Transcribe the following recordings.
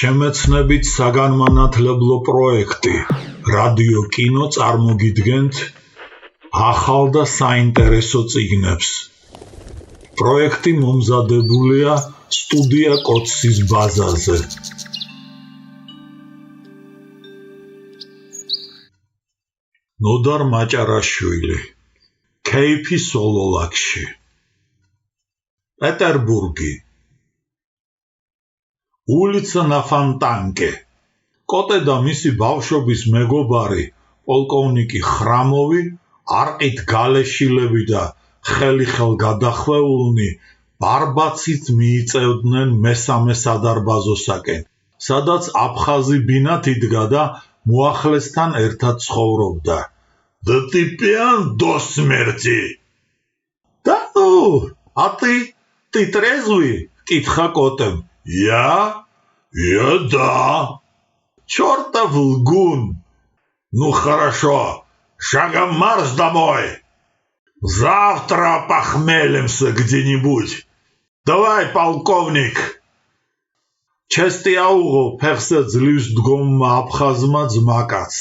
შემეცნებით საგანმანათლებლო პროექტი რადიო კინო წარმოგიდგენთ ახალ და საინტერესო წიგნებს. პროექტი მომზადებულია სტუდია კოცის ბაზაზე. ნოდარ მაჭარაშვილი, ქეიფი სოლოლაკში, პეტერბურგი, улица на Фонтанке. კოტე და მისი ბავშვობის მეგობარი პოლკოვნიკი ხრამოვი არყით გალეშილები და ხელი-ხელ გადახვეულნი ბარბაცით მიიწევდნენ მესამე სადარბაზოსაკენ, სადაც აფხაზი ბინათ იდგა და მოახლესთან ერთად ცხოვრობდა. Да ты пьян до смерти. Да ну, а ты трезвый? Китха котем. Я да. Чёртов лгун. Ну хорошо, шагом марш домой. Завтра похмелимся где-нибудь. Давай, полковник. Честиауго ფეხზე ძლივს დგომმა აფხაზმა ძმაკაც.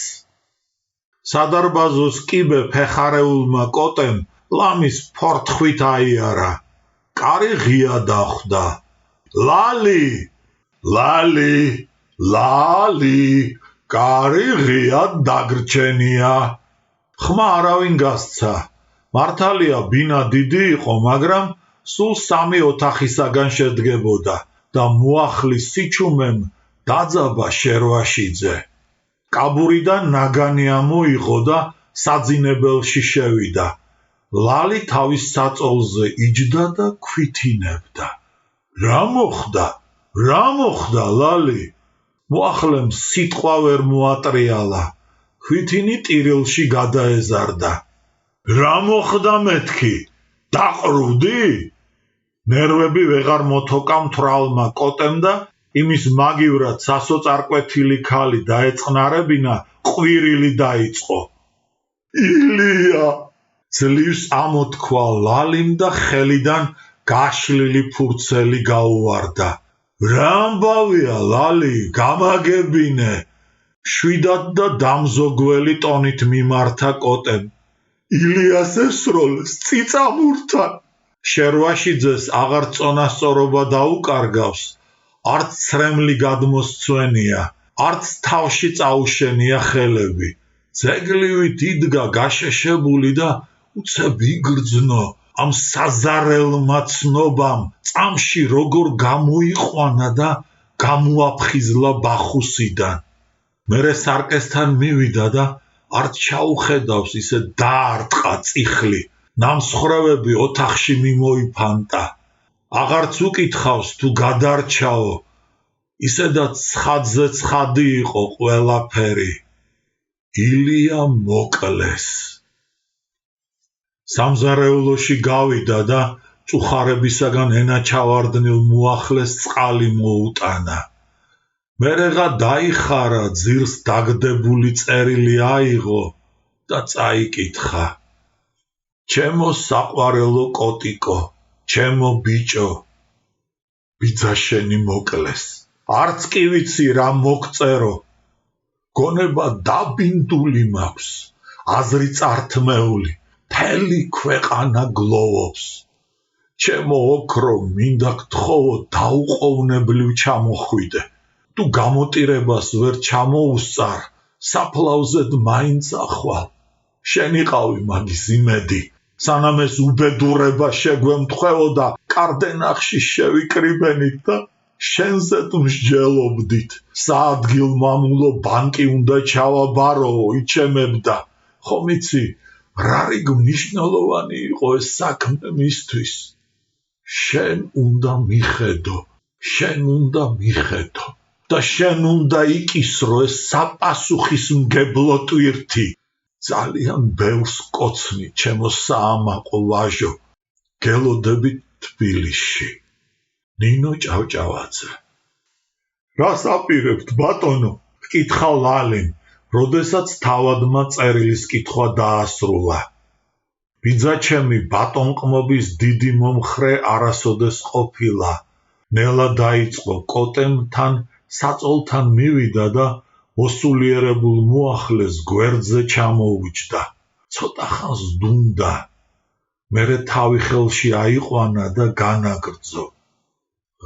სადარბაზოს კიბე ფეხარეულმა კოტემ ლამის ფორთხვით აიარა. კარი ღია დახვდა. ლალი, კარი ღია დაგრჩენია. ხმა არავინ გასცა. მართალია ბინა დიდი იყო, მაგრამ სულ 3 ოთახისაგან შედგებოდა. და მოახლის სიჩუმემ დაძაბა შერვაშიძე. კაბურიდან ნაგანი ამოიღო და საძინებელში შევიდა. ლალი თავის საწოლზე იჯდა და ქვითინებდა. რა მოხდა, ლალი? მოახლემ სიტყვა ვერ მოატრიალა. ქვითინი ტირილში გადაეზარდა. რა მოხდა მეთქი? დაყრუდი? ნერვები ვეღარ მოთოკა მთვრალმა კოტემ და იმის მაგივრად სასოწარკვეთილი ქალი დაეწყნარებინა ყვირილი დაიწყო. ილია! ძლივს ამოთქვა ლალიმ და ხელიდან გაშლილი ფურცელი გაუვარდა. რა ამბავია, ლალი, გამაგებინე! შვიდად და დამზოგველი ტონით მიმართა კოტემ. ილიას ესროლეს წიწამურთან. შერვაშიძეს აღარ წონასწორობა დაუკარგავს, არც ცრემლი გადმოსცვენია, არც თავში წაუშენია ხელები. ძეგლივით იდგა გაშეშებული და უცებ იგრძნო ამ საზარელმა ცნობამ წამში როგორ გამოიყვანა და გამოაფხიზლა ბახუსიდან. მერე სარკესთან მივიდა და არც ჩაუხედავს ისე დაარტყა წიხლი. ნამსხვრევები ოთახში მიმოიფანტა. აღარც უკითხავს თუ გადარჩაო. ისედაც ცხადზე ცხადი იყო ყველაფერი. ილია მოკლეს. სამზარეულოში გავიდა და წუხარებისაგან ენაჩავარდნილ მოახლეს წყალი მოუტანა. მერეღა დაიხარა, ძირს დაგდებული წერილი აიღო და წაიკითხა. ჩემო საყვარელო კოტიკო, ჩემო ბიჭო, ბიძაშენი მოკლეს. არც კი ვიცი რა მოგწერო. გონება დაბინდული მაქვს, აზრი წართმეული, მთელი ქვეყანა გლოვობს. ჩემო ოქრო, მინდა გთხოვო დაუყოვნებლივ ჩამოხვიდე. თუ გამოტირებას ვერ ჩამოუსწარ, საფლავზედ მაინც ახვალ. შენიყავი მაგის იმედი. სანამ ეს უბედურება შეგვემთხვეოდა, კარდენახში შევიკრიბენით და შენზეც მსჯელობდით. საადგილ მამულო ბანკი უნდა ჩავაბაროო, იჩემებდა. ხომ იცი, რა რიგ მნიშვნელოვანი იყო ეს საქმე მისთვის. შენ უნდა მიხედო და შენ უნდა იკისრო ეს საპასუხისმგებლო ტვირთი. ძალიან ბევრს კოცნი, ჩემო საამაყო ვაჟო. გელოდებით თბილისში. ნინო ჭავჭავაძე. რას აპირებთ, ბატონო? ჰკითხა ლალიმ, როდესაც თავადმა წერილის კითხვა დაასრულა. ბიძაჩემი ბატონყმობის დიდი მომხრე არასოდეს ყოფილა. ნელა დაიწყო კოტემ თან საწოლთან მივიდა და მოსულიერებულ მოახლეს გვერდზე ჩამოუჯდა. ცოტა ხანს დუმდა. მერე თავი ხელში აიყვანა და განაგრძო.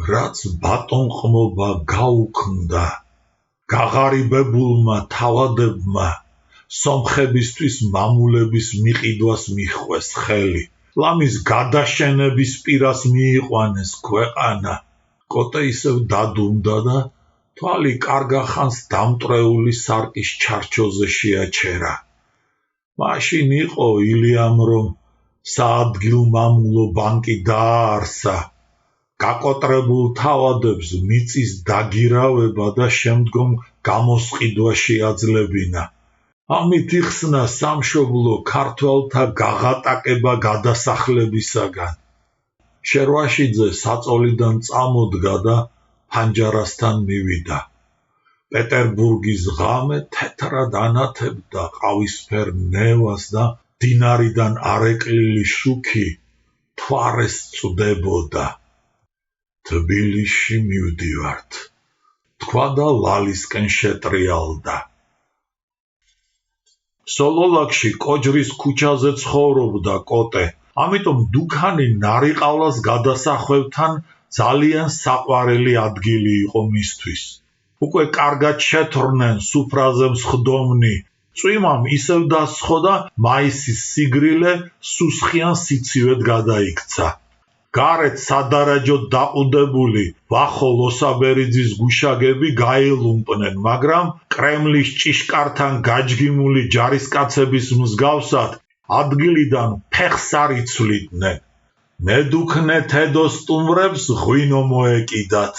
რაც ბატონყმობა გაუქმდა. გაღარიბებულმა თავადებმა სომხებისთვის მამულების მიყიდვას მიჰყვეს ხელი. ლამის გადაშენების პირას მიიყვანეს ქვეყანა. კოტე ისევ დადუმდა და თვალი კარგახანს დამტრეული სარკის ჩარჩოზე შეაჩერა. მაშინ იყო ილიამ რომ საადგილმამულო ბანკი დააარსა. გაკოტრებულ თავადებს მიწის დაგირავება და შემდგომ გამოსყიდვა შეაძლებინა. ამით იხსნა სამშობლო ქართველთა გაღატაკება გადასახლებისაგან. შერვაშიძე საწოლიდან წამოდგა და ფანჯარასთან მივიდა. პეტერბურგის ღამე თეთრად ანათებდა ყავისფერ ნევას და დინარიდან არეკლილი შუქი თვარეს წვდებოდა. თბილისში მივდივართ, თქვა და ლალისკენ შეტრიალდა. სოლოლაკში კოჯრის ქუჩაზე ცხოვრობდა კოტე, ამიტომ დუქანი ნარიყავლას გადასახვევთან ძალიან საყვარელი ადგილი იყო მისთვის. უკვე კარგად შეთვრნენ სუფრაზე მსხდომნი, წვიმამ ისევ დასხო და მაისის სიგრილე სუსხიან სიცივედ გადაიქცა. გარეთ სადარაჯოდ დაყუდებული ვახო ლოსაბერიძის გუშაგები გაილუმპნენ, მაგრამ კრემლის ჭიშკართან გაჯგიმული ჯარისკაცების მსგავსად ადგილიდან ფეხს არ იცვლიდნენ. მედუქნე თედო სტუმრებს ღვინო მოეკიდათ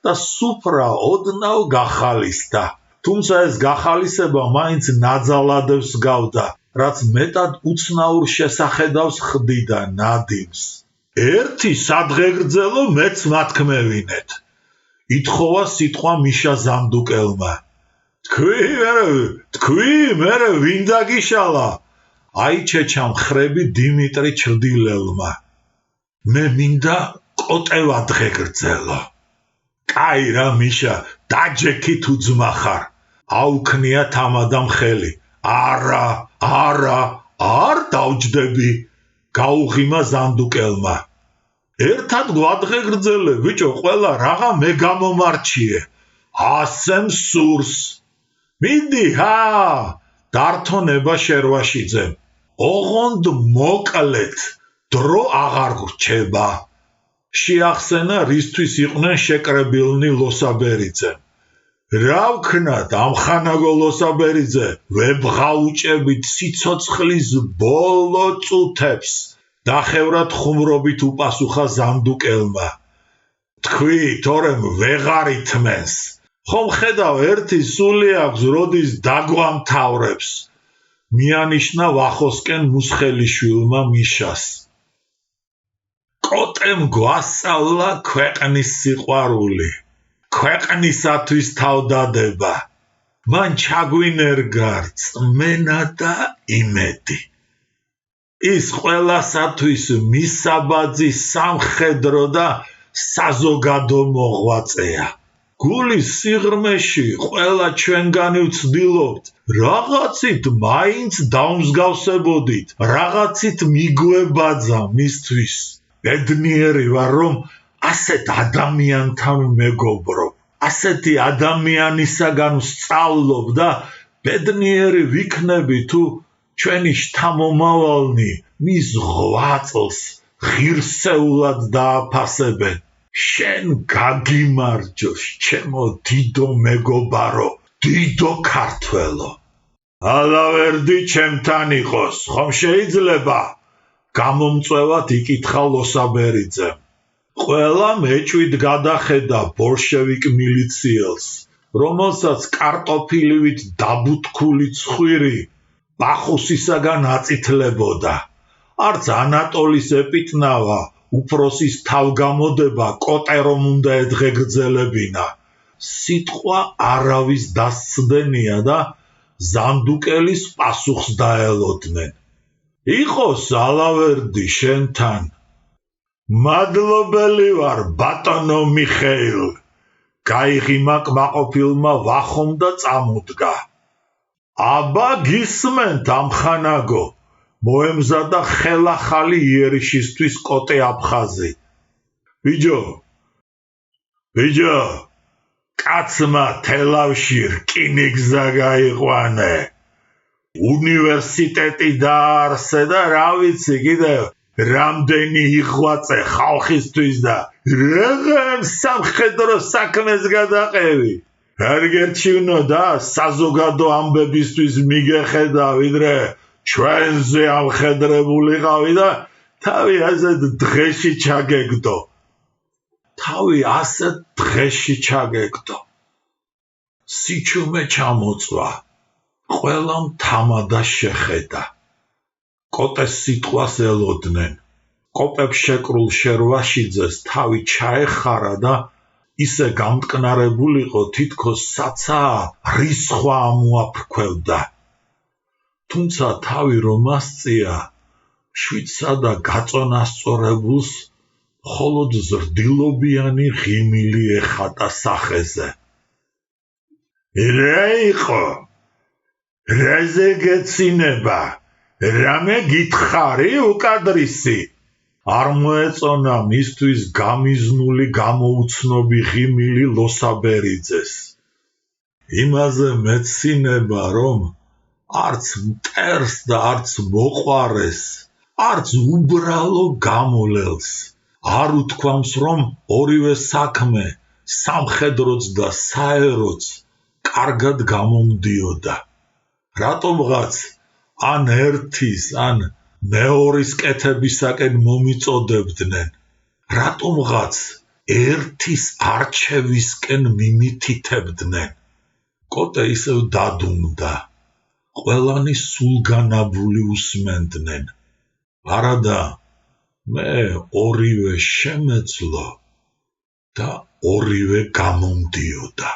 და სუფრა ოდნავ გახალისდა. თუმცა ეს გახალისება მაინც ნაძალადებს გავდა, რაც მეტად უცნაურ შესახედავს ხდიდა ნადიმს. ერთი სადღეგრძელო მეც მათქმევინეთ. ითხოვა სიტყვა მიშა ზანდუკელმა. თქვი მერე ვინ დაგიშალა? აიჩეჩა მხრები დიმიტრი ჩრდილელმა. მე მინდა კოტე ვადღეგრძელო. კაი რა მიშა, დაჯექი თუ ძმა ხარ. აუქნია თამადამ ხელი. არა, არ დავჯდები. გაუღიმა ზანდუკელმა. ერთად გვადღეგრძელე, ბიჭო, ყველა რაღა მე გამომარჩიე. ასე მსურს. მიდი, დართონება შერვაშიძემ. ოღონდ მოკლეთ, დრო აღარ გრჩება. შეახსენა რისთვის იყვნენ შეკრებილნი ლოსაბერიძემ. რა ვქნათ ამხანაგო ლოსაბერიძე, ვებღაუჭებით სიცოცხლის ბოლო წუთებს. დახევრად ხუმრობით უპასუხა ზანდუკელმა. თქვი, თორემ ვეღარ ითმენს. ხომ ხედავ ერთი სული აქვს, როდის დაგვამთავრებს. მიანიშნა ვახოსკენ მუსხელიშვილმა მიშას. კოტემ გვასწავლა ქვეყნის სიყვარული. ქვეყნისათვის თავდადება. მან ჩაგვინერგა რწმენა და იმედი. ის ყველასათვის მისაბაძი სამხედრო და საზოგადო მოღვაწეა. გულის სიღრმეში ყველა ჩვენგანი ვცდილობთ, რაღაცით მაინც დავმსგავსებოდით, რაღაცით მიგვებაძა მისთვის. ბედნიერი ვარ, რომ ასეთ ადამიანთან მეგობრობ, ასეთი ადამიანისაგან ვსწავლობ და ბედნიერი ვიქნები თუ ჩვენი შთამომავალნი მის ღვაწლს ღირსეულად დააფასებენ. შენ გაგიმარჯოს, ჩემო დიდო მეგობარო, დიდო ქართველო. ალავერდი ჩემთან იყოს, ხომ შეიძლება? გამომწვევად იკითხა ლოსაბერიძემ. ყველა მეჭვით გადახედა ბოლშევიკ მილიციელს, რომელსაც კარტოფილივით დაბუთქული ცხვირი ბახუსისაგან აწითლებოდა. არც ანატოლის ეპიტნავა უფროსის თავგამოდება კოტე რომ უნდა ეძღეგრძელებინა. სიტყვა არავის დასცდენია და ზანდუკელის პასუხს დაელოდნენ. იყოს ალავერდი შენთან. მადლობელი ვარ, ბატონო მიხეილ. გაიღიმა კმაყოფილმა ვახომ და წამოდგა. აბა გისმენთ ამხანაგო, მოემზადა ხელახალი იერიშისთვის კოტე აფხაზი. ბიჯო, კაცმა თელავში რკინიგზა გაიყვანე. უნივერსიტეტი დაარსე და რა ვიცი კიდევ რამდენი იღვაწე ხალხისთვის და რაღაც სამხედრო საქმეს გადაყევი. არ გერჩივნო და საზოგადო ამბებისთვის მიგეხედა, ვიდრე ჩვენზე ამხედრებულიყავი და თავი ასეთ დღეში ჩაგეგდო. სიჩუმე ჩამოწვა. ყველამ თამადა შეხედა. კოტეს სიტყვას ელოდნენ. კოპებს შეკრულ შერვაშიძეს თავი ჩაეხარა და ისე გამტკნარებულიყო, თითქოს საცაა რისხვა ამოაფრქვევდა. თუმცა თავი რომ ასწია, შვიდსა და გაწონასწორებულს მხოლოდ ზრდილობიანი ღიმილი ეხატა სახეზე. რა იყო? რაზე გეცინება? რამე გითხარი უკადრისი? არ მოეწონა მისთვის გამიზნული გამოუცნობი ღიმილი ლოსაბერიძეს. იმაზე მეცინება, რომ არც მტერს და არც მოყვარეს, არც უბრალო გამოლელს არ უთქვამს, რომ ორივე საქმე, სამხედროც და საეროც კარგად გამომდიოდა. რატომღაც ან ერთის, ან მეორის კეთებისაკენ მომიწოდებდნენ, რატომღაც ერთის არჩევისკენ მიმითითებდნენ. კოტე ისევ დადუმდა. ყველანი სულგანაბული უსმენდნენ. არადა მე ორივე შემეძლო და ორივე გამომდიოდა.